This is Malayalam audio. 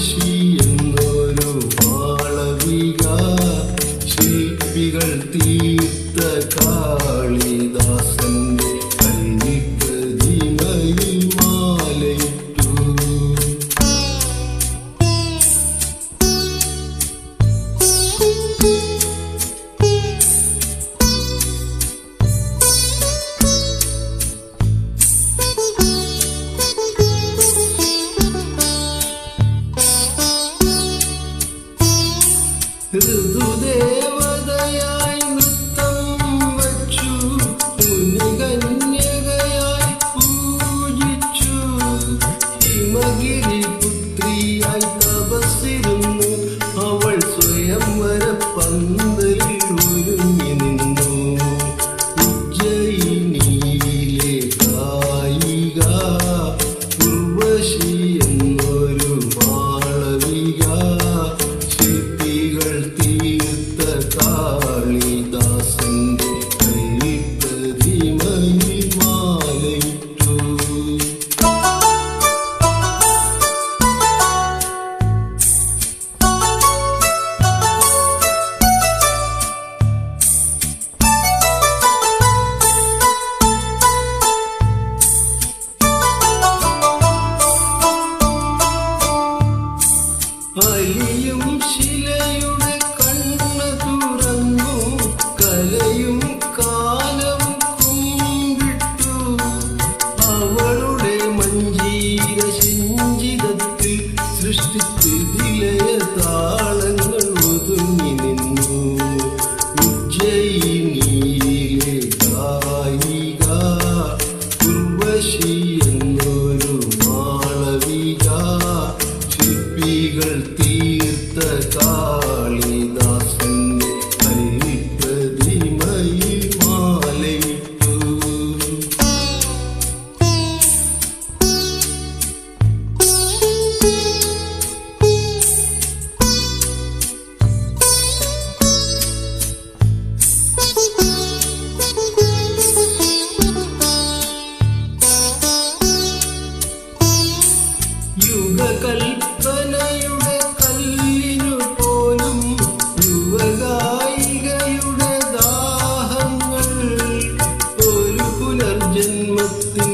ഉർവശി എന്നൊരു മാളവിക ശില്പികൾ തീർത്ത കാളിദാസന്റെ കൽവിപ്രതിമയിൽ മാലയിട്ടു. ഋതുദേവതയായി നൃത്തം വച്ചു മുനികന്യകയായി പൂജിച്ചു. ഹിമഗിരി പുത്രിയായി തപസ്സിരുന്നു അവൾ സ്വയംവര പന്തലിൽ ഒരുങ്ങി നിന്നു. ഉജ്ജയിനിയിലെ ഗായിക ഉർവശി എന്നൊരു മാളവിക ശില്പികൾ തീർത്ത കാളിദാസന്റെ കൽവിപ്രതിമയിൽ മാലയിട്ടു. അലിയും ശിലയുടെ കണ്ണ് തുറന്നു കലയും കാലവും കുമ്പിട്ടു. അവളുടെ മഞ്ജീര ശിഞ്ചിതത്തിൽ സൃഷ്ടിസ്ഥിതിലയ താളങ്ങൾ ഒതുങ്ങി നിന്നു. ഉജ്ജയിനിയിലെ ഗായിക ഉർവശി എന്നൊരു മാളവിക ശില്പികൾ തീർത്ത കാളിദാസന്റെ കൽവിപ്രതിമയിൽ മാലയിട്ടു. യുഗകൽപ്പനയുടെ കല്ലിനു പോലും യുവഗായികയുടെ ദാഹങ്ങൾ ഒരു പുനർജന്മത്തിൻ